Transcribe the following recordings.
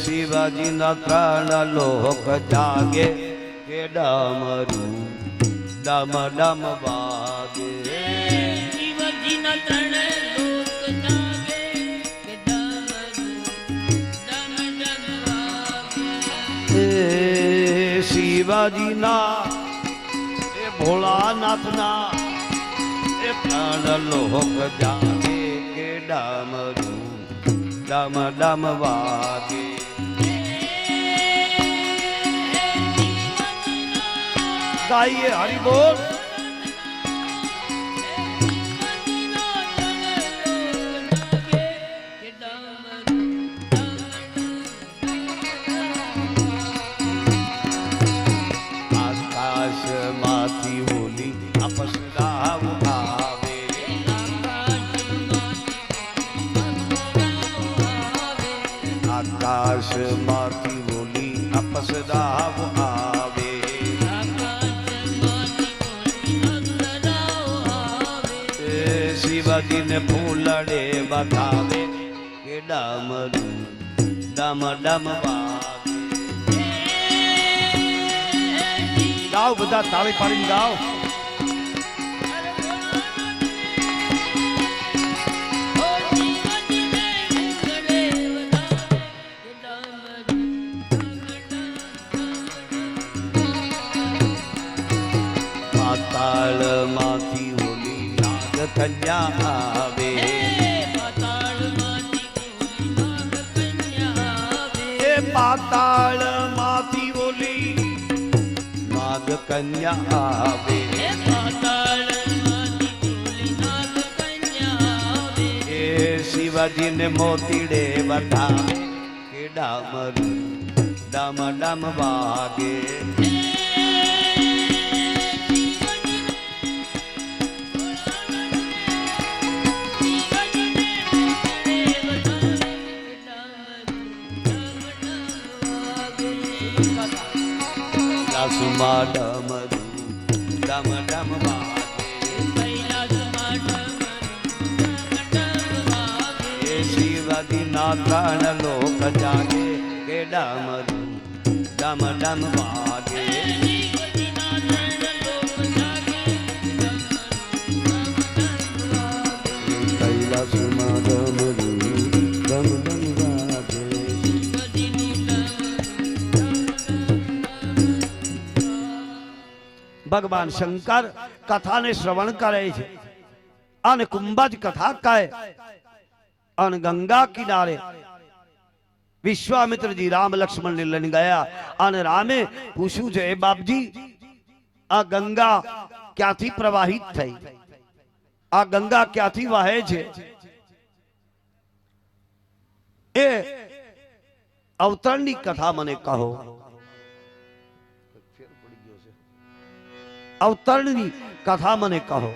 શિવાજી ના ત્રણ લોક જાગે કે ડામરું ડમ ડમ વાગે. શિવાજી ના ત્રણ લોક જાગે કે ડામરું ડમ ડમ વાગે. શિવાજી ના એ ભોળાનાથ ના એ ત્રણ લોક જાગે કે ડામરું ડમ ડમ વાગે. ગાઈએ હરિ બોલ. આકાશ માંથી હોલી અપસરાવ આવે. આકાશ માંથી હોલી અપસરાવ આવે. શિવાજી ને ફૂલડે બતાવે કે ડામરું ડમ ડમ વાગે. ગાઓ બધા તાળી પાડીને ગાઓ. પાતાળ માંથી હોલી નાગ કન્યા આવે. એ પાતાળ માંથી હોલી નાગ કન્યા આવે. એ શિવાજી ને મોતીડે બતાવે કે ડામરું ડમ ડમ વાગે. કૈલાસમાં ડમરું ડમ ડમ વાગે. એ શિવાજી ના ત્રણ લોક જાગે કે ડામરું ડમ ડમ વાગે. કૈલાસમાં ડમરું ડમ ડમ વાગે. ભગવાન શંકર કથાને શ્રવણ કરે છે અને કુંભજ કથા કહે. અને ગંગા કિનારે વિશ્વામિત્રજી રામ લક્ષ્મણ ને લઈને ગયા અને રામે પૂછ્યું છે, એ બાપજી આ ગંગા ક્યાંથી પ્રવાહિત થઈ? આ ગંગા ક્યાંથી વહે છે? એ અવતરણની કથા મને કહો. અવતરણની કથા મને કહો.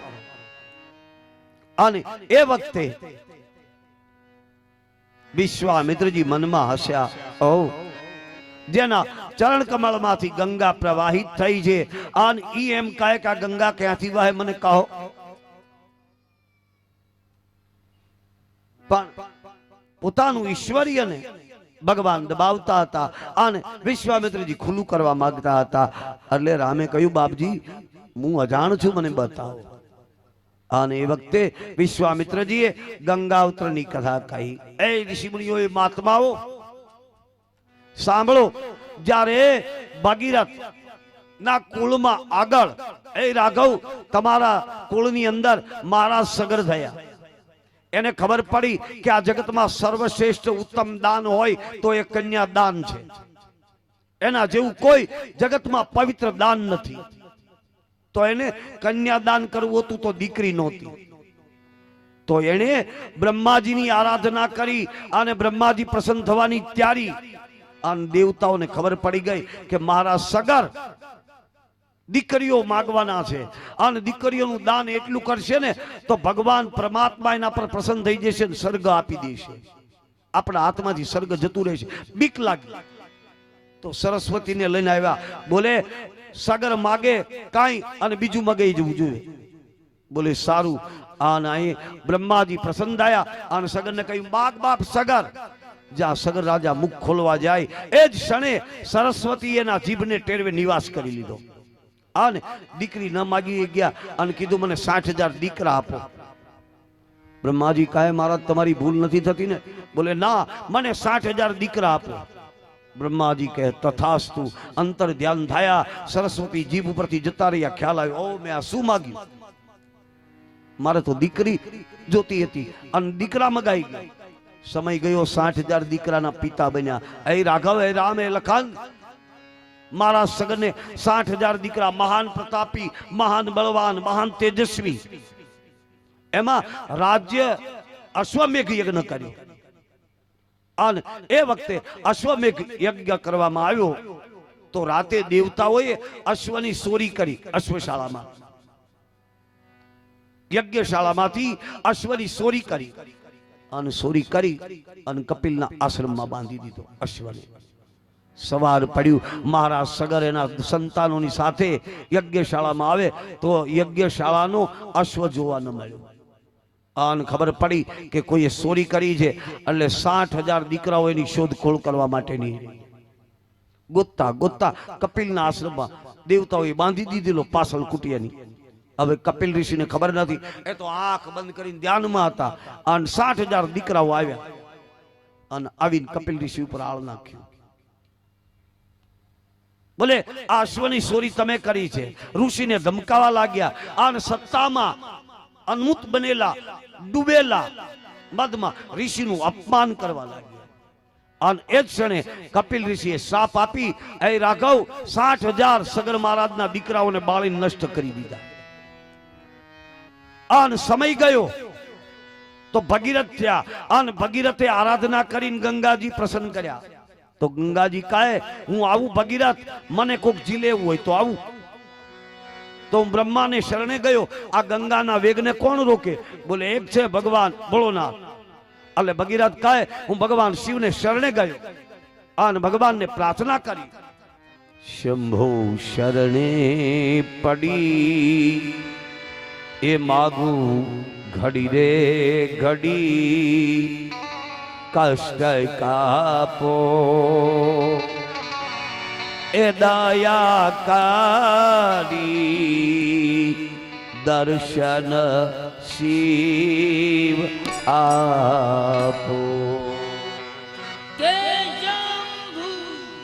અને એ વખતે વિશ્વામિત્રજી મનમાં હસ્યા. ઓ જેના ચરણ કમળ માંથી ગંગા પ્રવાહિત થઈ છે અને ઈ એમ કહે કે આ ગંગા ક્યાંથી વહે મને કહો. પણ પોતાનું ઈશ્વર્યને ભગવાન દબાવતા હતા અને વિશ્વામિત્રજી ખુલ્લું કરવા માંગતા હતા. એટલે રામે કહ્યું, બાપજી હું અજાણ છું, મને બતાવો. અને એ વખતે વિશ્વામિત્રજીએ ગંગાવતરની કથા કહી. એ ઋષિમુનિઓ, મહાત્માઓ સાંભળો. જ્યારે ભાગીરથ ના કુળમાં આગળ એ રાઘવ તમારા કુળની અંદર મારા સગર થયા. એને ખબર પડી કે આ જગતમાં સર્વશ્રેષ્ઠ ઉત્તમ દાન હોય તો એ કન્યા દાન છે. એના જેવું કોઈ જગતમાં પવિત્ર દાન નથી. તો એને કન્યાદાન કરવું હતું તો દીકરી નહોતી. તો એને બ્રહ્માજીની આરાધના કરી અને બ્રહ્માજી પ્રસન્ન થવાની તૈયારી. અને દેવતાઓને ખબર પડી ગઈ કે મારા સગર દીકરીઓ માગવાના છે અને દીકરીઓનું દાન એટલું કરશે ને તો ભગવાન પરમાત્મા એના પર પ્રસન્ન થઈ જશે ને સ્વર્ગ આપી દેશે. આપણા હાથમાંથી સ્વર્ગ જતું રહેશે. બીક લાગી તો સરસ્વતીને લઈને આવ્યા. બોલે સગર માગે કાંઈ અને બીજું મગાઈ જવું જોઈએ. બોલે સારું. અને અહીં બ્રહ્માજી પ્રસન્ન થયા અને સગરને કહ્યું બાપ બાપ સગર. જ્યાં સગર રાજા મુખ ખોલવા જાય એ જ ક્ષણે સરસ્વતી એના જીભને ટેરવે નિવાસ કરી લીધો અને દીકરી ન માગી ગયા અને કીધું મને 60,000 દીકરા આપો. બ્રહ્માજી કહે મહારાજ તમારી ભૂલ નથી થતી ને? બોલે ના, મને 60,000 દીકરા આપો. બ્રહ્માજી કહે તથાસ્તુ. અંતર ધ્યાન થયા, સરસ્વતી જીભ ઉપરથી જતા રહ્યા. ખ્યાલ આવ્યો ઓ મેં આ શું માગ્યું? મારે તો દીકરી જોતી હતી અને દીકરા મગાઈ ગયા. સમય ગયો, 60,000 દીકરાના પિતા બન્યા. એ રાઘવ, એ રામ, એ લખન, મારા સગને 60,000 દીકરા, મહાન પ્રતાપી, મહાન બળવાન, મહાન તેજસ્વી. એમાં રાજ્ય અશ્વમેઘ યજ્ઞ કર્યો અને એ વખતે અશ્વમેઘ યજ્ઞ કરવામાં આવ્યો તો રાતે દેવતાઓએ અશ્વની ચોરી કરી. અશ્વશાળામાં, યજ્ઞશાળામાંથી અશ્વની ચોરી કરી અને ચોરી કરી અને કપિલના આશ્રમમાં બાંધી દીધો અશ્વને. સવાર પડ્યું, મહારાજ સગર એના સંતાનોની સાથે યજ્ઞશાળામાં આવે તો યજ્ઞશાળાનો અશ્વ જોવા ન મળ્યો અને ખબર પડી કે કોઈએ ચોરી કરી છે. એટલે 60,000 દીકરાઓ એની શોધખોળ કરવા માટેની ગોતતા ગોતતા કપિલના આશ્રમમાં દેવતાઓએ બાંધી દીધેલો પાછળ કુટિયાની. હવે કપિલ ઋષિને ખબર નથી, એ તો આંખ બંધ કરીને ધ્યાનમાં હતા અને 60,000 દીકરાઓ આવ્યા અને આવીને કપિલ ઋષિ ઉપર આળ નાખ્યું. બોલે આ અશ્વની ચોરી તમે કરી છે. ઋષિને ધમકાવા લાગ્યા અને સત્તામાં અન્મુત બનેલા, ડૂબેલા મદમાં ઋષિનું અપમાન કરવા લાગ્યા. અને એ જ ક્ષણે કપિલ ઋષિએ શ્રાપ આપી એ રાઘવ 60,000 સગર મહારાજના દીકરાઓને બાળીને નષ્ટ કરી દીધા. અને સમય ગયો તો ભગીરથ થયા અને ભગીરથે આરાધના કરીને ગંગાજી પ્રસન્ન કર્યા. તો ગંગાજી કહે હું આવું ભગીરથ, મને કોક જીલેવું હોય તો આવું. તો હું બ્રહ્માને શરણે ગયો. આ ગંગાના વેગને કોણ રોકે? બોલે એક છે ભગવાન ભોળોનાથ. એટલે ભગીરથ કહે હું ભગવાન શિવને શરણે ગયો અને ભગવાનને પ્રાર્થના કરી. શંભો શરણે પડી એ માગું ઘડી રે ઘડી કષ્ટ કાપો એ દયા કરી દર્શન શિવ આપો. કે જંબુ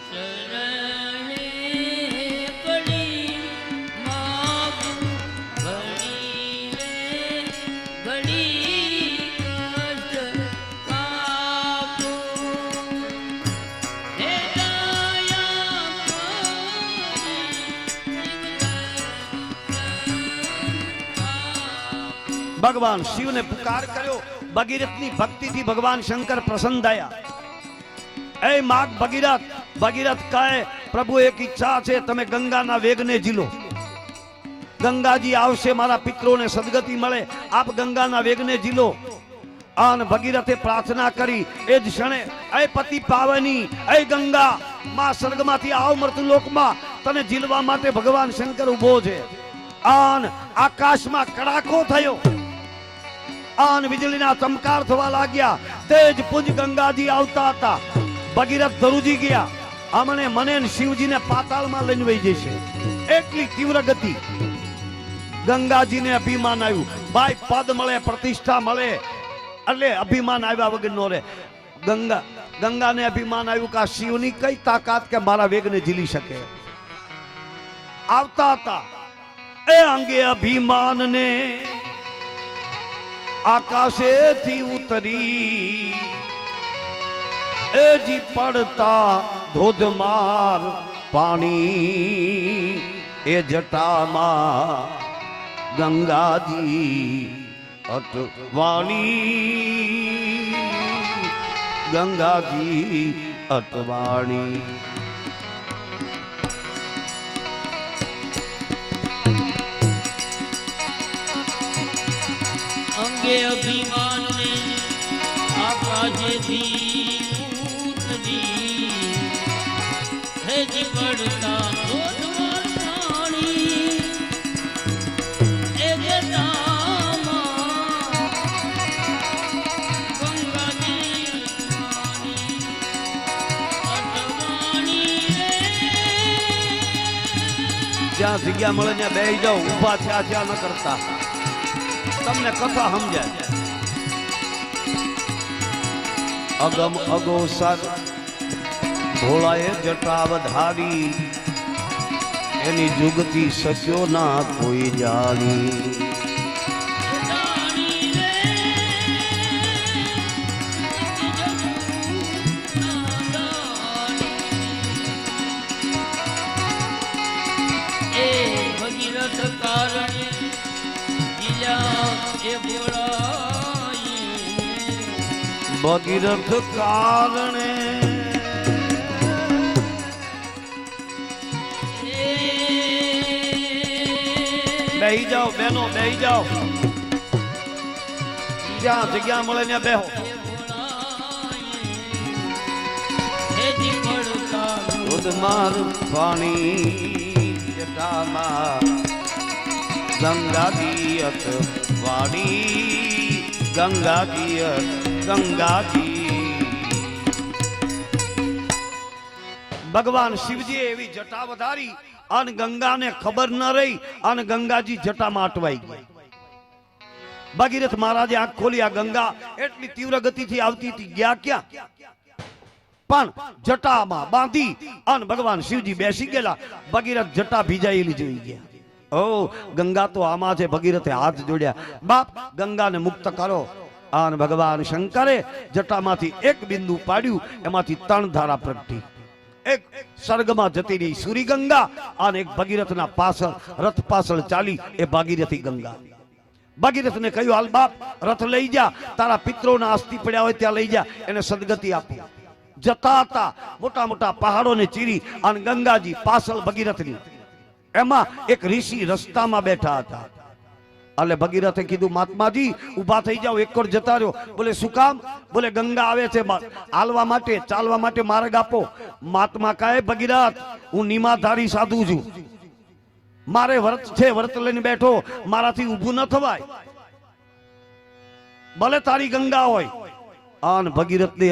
શરણે પડી માગું ઘડી રે ઘડી કષ્ટ કાપો હે ભગવાન શિવને પુકાર કર્યો. ભગીરથની ભક્તિથી ભગવાન શંકર પ્રસન્ન થયા. એ માગ ભગીરથ. ભગીરથ કહે પ્રભુ એક ઈચ્છા છે, તમે ગંગાના વેગને ઝીલો. ગંગાજી આવશે, મારા પિતરોને સદગતિ મળે, આપ ગંગાના વેગને ઝીલો. અને ભગીરથે પ્રાર્થના કરી. એ જ ક્ષણે એ પતિ પાવની એ ગંગા માં સ્વર્ગમાંથી આવ મૃત્યુલોકમાં તને ઝીલવા માટે ભગવાન શંકર ઉભો છે. આન આકાશમાં કડાકો થયો આન વીજળીના ચમકાર થવા લાગ્યા. તેજ પુંજ ગંગાજી આવતા હતા. ભગીરથ ધરુજી ગયા. આમને મને શિવજીને પાતાળમાં લઈને વહી જશે, એટલી તીવ્ર ગતિ. ગંગાજીને અભિમાન આવ્યું, ભાઈ પદ મળે, પ્રતિષ્ઠા મળે, એટલે અભિમાન આવ્યા વગર નો રે. ગંગાને અભિમાન આવ્યું કે આ શિવની કઈ તાકાત કે મારા વેગને ઝીલી શકે. આવતા હતા એ અંગે અભિમાનને આકાશેથી ઉતરી એ જી પડતા ધોધમાર પાણી એ જટામાં ગંગાજી અટવાણી ગંગાજી અટવાણી. અંગે અભિમાન ને આકાશેથી ઉતરી હેજી પડતા ધોધમાર પાણી એ જટામાં જ્યાં જગ્યા મળે ત્યાં બેસી જાઓ, ઊભા થયા ન કરતા, તમને કથા સમજાય. અગમ અગોસર ભોળાએ જટા વધારી, એની જુગતી સસ્યો ના કોઈ જાણી. ભગીરથ કારણે બેહી જાઓ બેનો, બેહી જાઓ, જ્યાં જગ્યા મળે ત્યાં બેહો. ઉદમાર પાણી જટામાં ગંગાદીયત વાણી, ગંગાદીયત ગંગાજી. ભગવાન શિવજીએ એવી જટા વધારી અને ગંગાને ખબર ન રહી અને ગંગાજી જટામાં અટવાઈ ગઈ. ભગીરથ મહારાજે આંખ ખોલી, આ ગંગા એટલી તીવ્ર ગતિથી આવતી હતી, ગયા ક્યાં? પણ જટામાં બાંધી અને ભગવાન શિવજી બેસી ગયેલા. ભગીરથ જટા ભીજાયેલી જોઈ ગયા. ઓ ગંગા તો આમાં છે. ભગીરથે હાથ જોડ્યા, બાપ ગંગાને મુક્ત કરો. અને ભગવાન શંકરે જટામાંથી એક બિંદુ પાડ્યું, એમાંથી 3 ધારા પ્રગટી. એક સ્વર્ગમાં જતી રહી સૂરી ગંગા, અને એક ભગીરથના પાછળ રથ પાછળ ચાલી એ ભાગીરથી ગંગા. ભગીરથને કહ્યું, હાલ બાપ રથ લઈ જા, તારા પિત્રોના અસ્થિ પડ્યા હોય ત્યાં લઈ જા, એને સદગતિ આપી. જતા હતા મોટા મોટા પહાડોને ચીરી અને ગંગાજી પાછળ ભગીરથની. એમાં એક ઋષિ રસ્તામાં બેઠા હતા. એટલે ભગીરથે કીધું, મહાત્માજી ઉભા થઈ જાઓ, એક કોર જતા રહ્યો. બોલે શું કામ? બોલે ગંગા આવે છે, હાલવા માટે ચાલવા માટે માર્ગ આપો. મહાત્મા કહે, ભગીરથ હું નિમાધારી સાધુ છું, મારે વ્રત છે, વ્રત લઈને બેઠો, મારાથી ઊભું ન થવાય, ભલે તારી ગંગા હોય. અને ભગીરથ ને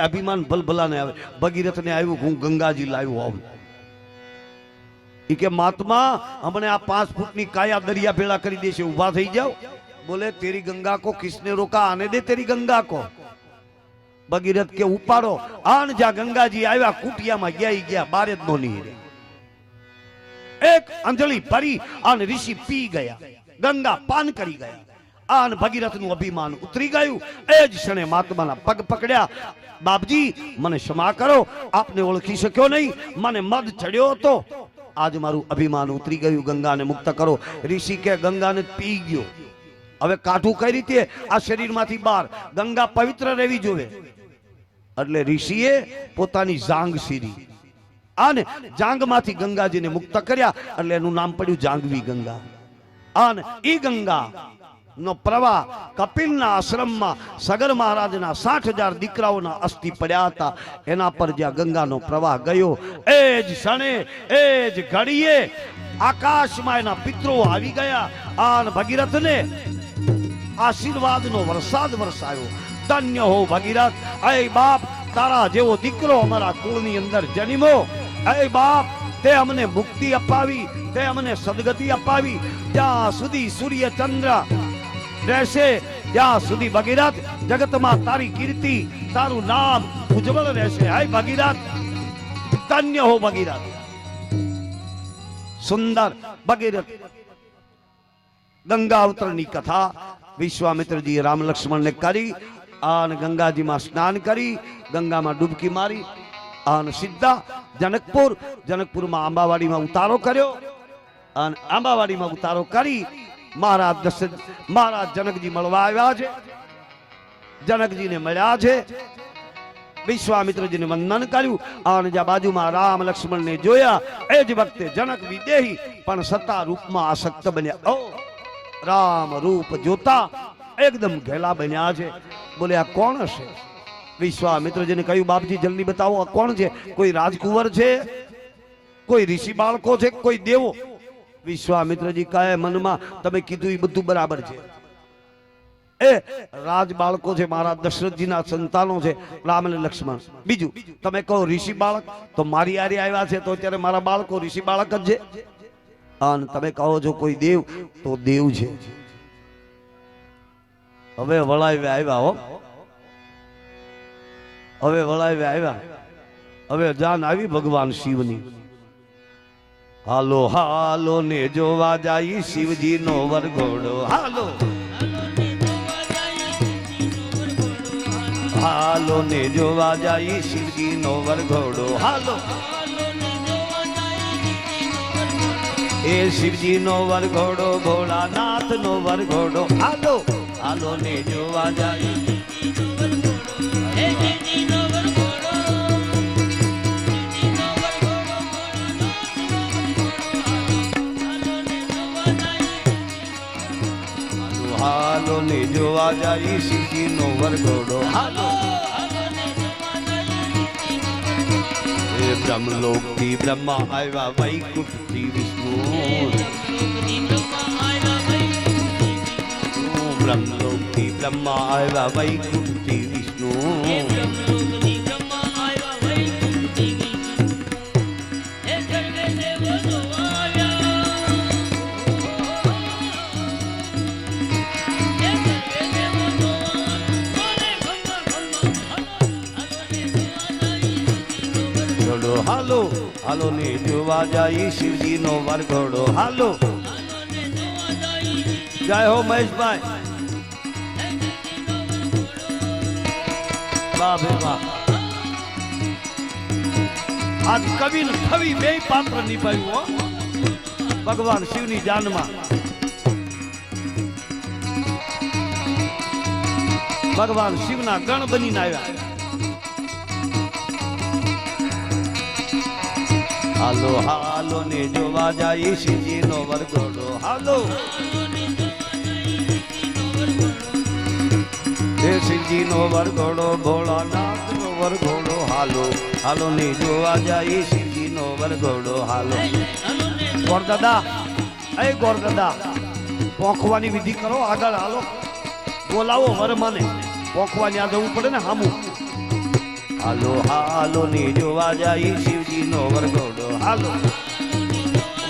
અભિમાન ભલભલાને આવે. ભગીરથ ને આવ્યું, હું ગંગાજી લાવ્યો આવું. ઈ કે મહાત્મા हमने આ 5 ફૂટની કાયા દરિયા ભેળા કરી દેશે, ઉભા થઈ જાઓ. બોલે તેરી ગંગા को किसने रोका, आने दे तेरी गंगा को. ભગીરથ કે ઉપાડો. આન જા ગંગાજી આવ્યા, કુટિયામાં ગયા, બારે જ નો નીરે. એક અંજલિ ભરી અને ઋષિ પી ગયા, ગંગા પાન કરી ગયા. આન ભગીરથનું અભિમાન ઉતરી ગયું. એ જ ક્ષણે મહાત્માના પગ પકડ્યા. બાપજી મને ક્ષમા કરો, આપને ઓળખી શક્યો નહીં, મને મદ ચડ્યો હતો, આજ મારું અભિમાન ઉતરી ગયું, ગંગાને મુક્ત કરો. ઋષિ કે ગંગાને પી ગયો, હવે કાઢું કઈ રીતે આ શરીરમાંથી બહાર? ગંગા પવિત્ર રહેવી જોઈએ. એટલે ઋષિએ પોતાની જાંગ સીરી અને જાંગમાંથી ગંગાજીને મુક્ત કર્યા. એટલે એનું નામ પડ્યું જાંગવી ગંગા. અને ઈ ગંગા નો પ્રવાહ કપિલના આશ્રમમાં સગર મહારાજના 60,000 દીકરાઓના અસ્થિ પડ્યા હતા. એના પર જ્યાં ગંગાનો પ્રવાહ ગયો, એ જ ક્ષણે એ જ ઘડીએ આકાશમાં એના પિતરો આવી ગયા. અને ભગીરથને આશીર્વાદનો વરસાદ વરસાયો. ધન્ય હો ભગીરથ, એ બાપ તારા જેવો દીકરો અમારા કુળની અંદર જન્મ્યો. એ બાપ તે અમને મુક્તિ અપાવી, તે અમને સદગતિ અપાવી. જ્યાં સુધી સૂર્ય ચંદ્ર રહેશે ત્યાં સુધી ભગીરથ જગતમાં તારી કીર્તિ, તારું નામ ઉજ્જવળ રહેશે. હાય ભગીરથ, ધન્ય હો ભગીરથ. સુંદર ભગીરથ ગંગા અવતરણની કથા વિશ્વામિત્રજી રામ લક્ષ્મણને કરી અને ગંગાજીમાં સ્નાન કરી, ગંગામાં ડૂબકી મારી અને સીધા જનકપુરમાં આંબાવાડીમાં ઉતારો કર્યો. અને આંબાવાડીમાં ઉતારો કરી મહારાજ જનકજી મળવા આવ્યા છે. જનકજીને મળ્યા છે, વિશ્વામિત્રજીને વંદન કર્યું અને જ્યાં બાજુમાં રામ લક્ષ્મણને જોયા એ જ વખતે જનક વિદેહી પણ સત્તા રૂપમાં આસક્ત બન્યા. ઓ રામ રૂપ જોતા એકદમ ઘેલા બન્યા છે. બોલે આ કોણ હશે? વિશ્વામિત્રજીને કહ્યું, બાપજી જલ્દી બતાવો આ કોણ છે? કોઈ રાજકુંવર છે, કોઈ ઋષિ બાળકો છે, કોઈ દેવો? વિશ્વામિત્રજી કહે મનમાં, તમે કીધું એ બધું બરાબર છે. એ રાજ બાળકો છે, મારા દશરથજીના સંતાનો છે, રામ અને લક્ષ્મણ. બીજું તમે કહો ઋષિ બાળક, તો મારી આરે આવ્યા છે તો અત્યારે મારા બાળકો ઋષિ બાળક જ છે. અને તમે કહો છો કોઈ દેવ, તો દેવ છે. હવે વળાવ્યા આવ્યા હો, હવે વળાવ્યા આવ્યા. હવે જાન આવી ભગવાન શિવની. હાલો હાલો ને જોવા જાય શિવજી નો વરઘોડો. હાલો હાલો ને જોવા જાય શિવજી નો વરઘોડો. હાલો એ શિવજી નો વરઘોડો, ભોળાનાથ નો વરઘોડો. હાલો હાલો ને જોવા જાય. હાલો ને જોવા જાય શિવજી નો વરઘોડો. હાલો એ બ્રહ્મલોક થી બ્રહ્મા આવ્યા, વૈકુંઠ થી વિષ્ણુ. બ્રહ્મલોક થી બ્રહ્મા આવ્યા, વૈકુંઠ થી વિષ્ણુ. હાલો હાલો ને જોવા જાય શિવજી નો વરઘોડો. હાલો જય હો મહેશભાઈ. વાહ ભાઈ વાહ. આજ કવિ ને કવિ બે પાત્ર નિભાવ્યું હો ભગવાન શિવની જાનમાં. ભગવાન શિવના ગણ બનીને આવ્યા. હાલો હાલો ને જોવા જાય શિવજી નો વરઘોડો. હાલો એ શિવજી નો વરઘોડો, ભોળાનાથ નો વરઘોડો. હાલો હાલો ને જોવા જાય શિવજી નો વરઘોડો. હાલો ગોરદાદા, એ ગોરદાદા, પોખવાની વિધિ કરો. આગળ હાલો, બોલાવો વરમાને. પોખવાની આ જવું પડે ને હામું. હાલો હાલો ને જોવા જાય શિવજી નો વરઘોડો. હાલો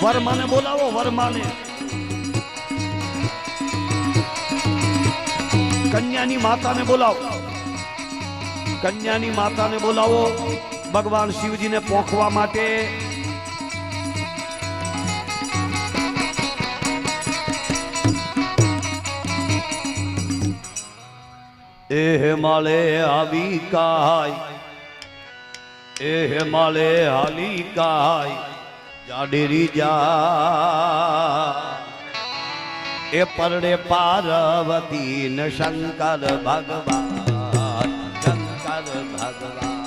વરમાને બોલાવો, વરમાને. કન્યાની માતાને બોલાવો, કન્યાની માતાને બોલાવો ભગવાન શિવજીને પોખવા માટે. એ માળે આવી કાય, એ માળે હાલી કાય, જાડેરી જા. એ પરડે પાર્વતી ને શંકર ભગવાન, શંકર ભગવાન.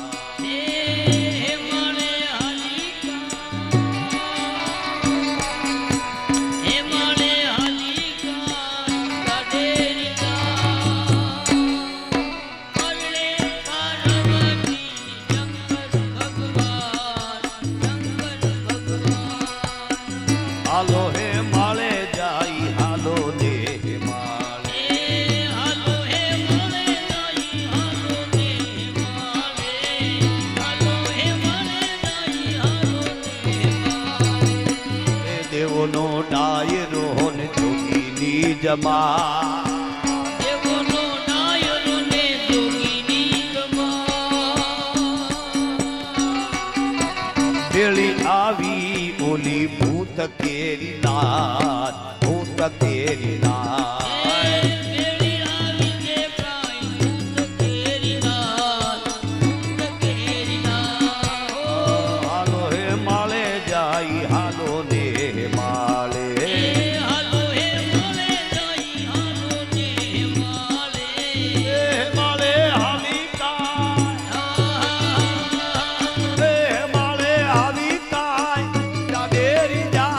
હાલો હે માળે જાય, હાલો ને માળે. હાલો હે માળે જાય, હાલો ને માળે. હાલો હે માળે જાય, હાલો ને માળે. એ દેવોનો ડાયરો ને જોગીની જમા. દેવોનો ડાયરો ને જોગીની જમા. ભેળી આવી ઓલી ભૂત કેરી નાથ, ભૂત કેરી નાથ. હાલો હે માળે જાય, હાલો ને માળે. હાલો હે માળે જાય, હાલો ને માળે. માળે હાલી કાય, માળે હાલી કાય, જાડેરી જા.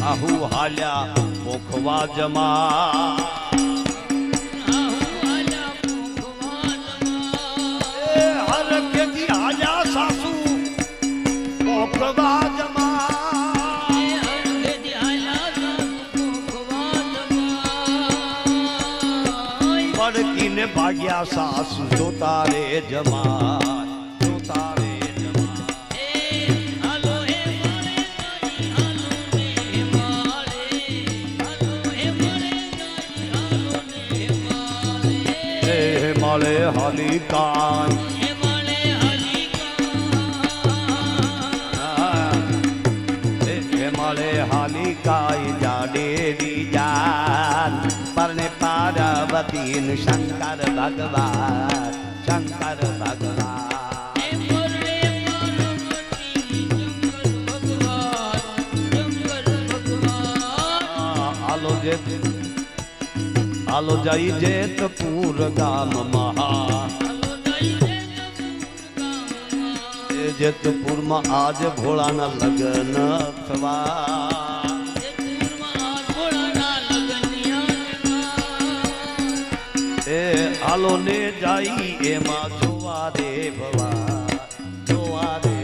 આહુ હાલ્યા પોખવા જમા. હર કેતી હાલ્યા સાસુ પોખવા જમા. વળકીને ભાગ્યા સાસુ જોતા રે જમાય જોતા રે માળે હાલી કાય માળે હાલી કાય જાડેરી જાન પરને પાર્વતી શંકર ભગવાન શંકર ભગવાન આલો જઈ જેતપુર ગામ મહા જેતપુર માં આજ ભોળાના લગ્ન થવા એ આલો ને જાઈ એમાં જોવા રે ભવા જોવા રે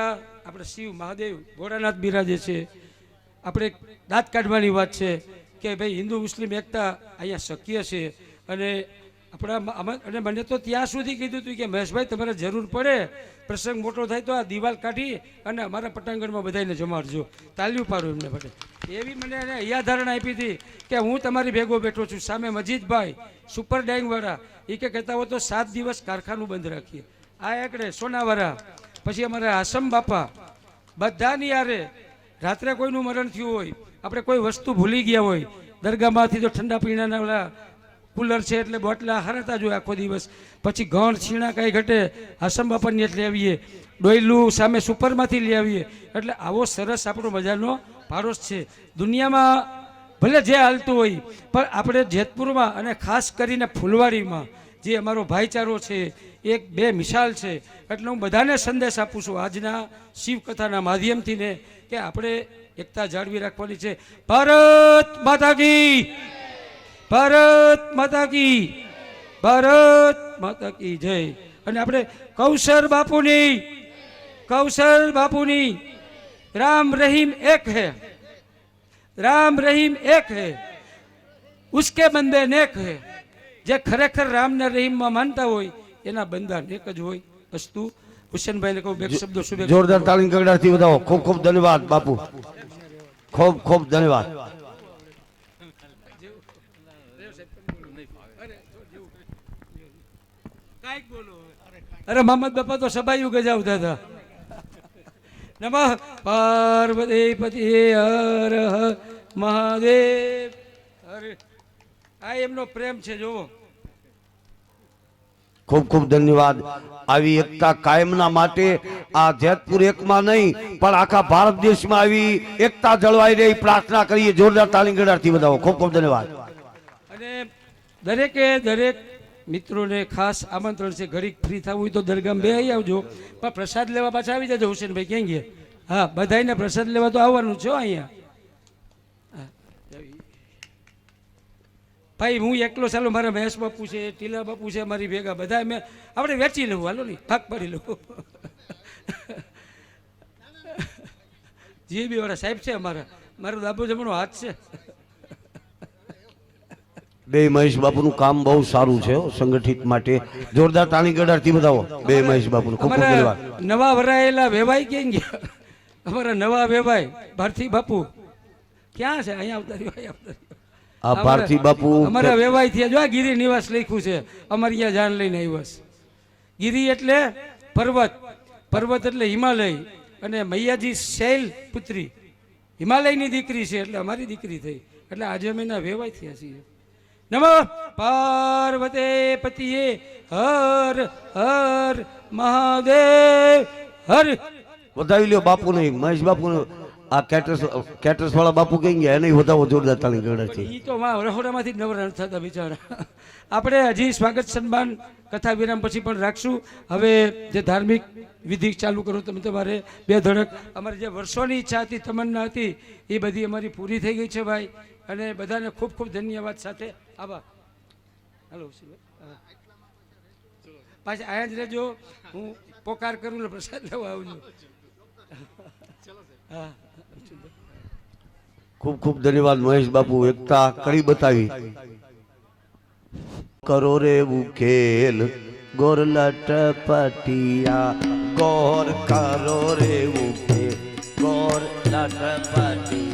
અહીંયા આપણે શિવ મહાદેવ ભોળાનાથ બિરાજે છે. આપણે દાંત કાઢવાની વાત છે કે ભાઈ હિન્દુ મુસ્લિમ એકતા અહીંયા શક્ય છે. અને અને મને તો ત્યાં સુધી કીધું હતું કે મહેશભાઈ તમારે જરૂર પડે પ્રસંગ મોટો થાય તો આ દિવાલ કાઢી અને અમારા પટાંગણમાં બધાને જમાડજો, તાલ્યું પાડો એમને માટે. એવી મને એને અહીંયા ધારણા આપી હતી કે હું તમારી ભેગો બેઠો છું. સામે મજીદભાઈ સુપર ડાઈંગવાળા એ કે કહેતા હોય તો 7 દિવસ કારખાનું બંધ રાખીએ. આ એકડે સોનાવાળા, પછી અમારા આસમ બાપા, બધાની યારે રાત્રે કોઈનું મરણ થયું હોય, આપણે કોઈ વસ્તુ ભૂલી ગયા હોય, દરગાહમાંથી તો ઠંડા પીણાના ઓલા કુલર છે એટલે બોટલા હરાતા જોઈએ આખો દિવસ. પછી ઘણ છીણા કાંઈ ઘટે આસમ બાપાની એટલે આવીએ, ડોયલું સામે સુપરમાંથી લઈ આવીએ. એટલે આવો સરસ આપણો મજાનો પાડોશ છે. દુનિયામાં ભલે જે હાલતું હોય પણ આપણે જેતપુરમાં અને ખાસ કરીને ફૂલવાડીમાં જે અમારો ભાઈચારો છે એક બે મિસાલ છે. એટલે હું બધાને સંદેશ આપું છું આજના શિવકથાના માધ્યમથી ને કે આપણે એકતા જાળવી રાખવાની છે. ભારત માતા કી, ભારત માતા કી, ભારત માતા કી જય. અને આપણે કૌશર બાપુની राम रहीम एक है, राम रहीम एक है, उसके बंदे नेक है. जे खरेखर राम ने रहीम में मानता होय एना बंदा नेक ज होय. अस्तु. हुसैनभाई ने कहूं બે શબ્દો શુભેચ્છા. જોરદાર તાળી ગગડાથી વધાવો. ખૂબ ખૂબ ધન્યવાદ બાપુ, ખૂબ ખૂબ ધન્યવાદ. અરે મોહમ્મદ બાપા તો સબાયું ગજાવતા હતા. નમઃ પાર્વતી પતિએ હર હર મહાદેવ. અરે આ એમનો પ્રેમ છે જોવો. ખૂબ ખૂબ ધન્યવાદ. આવી એકતા કાયમના માટે આ જેતપુર એકમાં નહીં પણ આખા ભારત દેશમાં આવી એકતા જળવાઈ રહી પ્રાર્થના કરીએ. જોરદાર તાળી ગગડાથી વધાવો. ખૂબ ખૂબ ધન્યવાદ. અને દરેકે દરેક મિત્રોને ખાસ આમંત્રણ છે. ઘડીક ફ્રી થવું હોય તો દરગાહ બે આવી આવજો, પણ પ્રસાદ લેવા પાછા આવી જજો. હુસેનભાઈ ક્યાં ગયા? હા, બધાને પ્રસાદ લેવા તો આવવાનું છે અહીંયા. ભાઈ હું એકલો ચાલો, મારા મહેશ બાપુ છે, ટીલા બાપુ છે, મારી ભેગા બધા મેં આપણે વેચી લેવું. હાલો નહીં ભાગ પાડી લઉં. જીબી વાળા સાહેબ છે અમારા, મારો દાબો જમણો હાથ છે. બે મહેશ બાપુનું કામ બહુ સારું છે સંગઠિત માટે. જોરદાર તાળી ગગડાથી વધાવો. બે મહેશ બાપુનું ખૂબ ખૂબ ધન્યવાદ. નવા વરાયેલા વેવાઈ ક્યાં ગયા? અમારા નવા વેવાઈ ભારતી બાપુ ક્યાં છે? અહીંયા આવતા રહ્યો, અહીંયા આવતા રહ્યો. આ ભારતી બાપુ અમારા વેવાઈ થયા. જો આ ગિરી નિવાસ લખ્યું છે, અમારી અહીંયા જાન લઈને આવ્યા છે. ગિરી એટલે પર્વત, પર્વત એટલે હિમાલય, અને મૈયાજી શૈલ પુત્રી હિમાલયની દીકરી છે એટલે અમારી દીકરી થઈ. એટલે આજે અમે એના વેવાઈ થયા છીએ. નમઃ પાર્વતી પતિએ હર હર મહાદેવ. હર વધાવી લ્યો બાપુ નહીં, મહેશ બાપુ. આ કેટરસ વાળા બાપુ કઈ ગયા એને વધાવો. જોરદાર તાળી ગગડાથી. એ તો રહોડામાંથી જ નવરા થતા બિચારા. આપણે હજી સ્વાગત સન્માન કથા વિરામ પછી પણ રાખશું. હવે જે ધાર્મિક વિધિ ચાલુ કરો તમે તમારે બે ધડક. અમારી જે વર્ષોની ઈચ્છા હતી, તમન્ના હતી, એ બધી અમારી પૂરી થઈ ગઈ છે ભાઈ. અને બધાને ખૂબ ખૂબ ધન્યવાદ સાથે આભાર. હાલો પાછા આયા જ રહેજો. હું પોકાર કરું ને પ્રસાદ લેવા આવજો. હા, ખૂબ ખૂબ ધન્યવાદ મહેશ બાપુ. એકતા કરી બતાવી. કરો રે ઉકેલ ગોરલટ પટિયા, ગોર કરો રે ઉકેલ ગોરલટ પટિયા.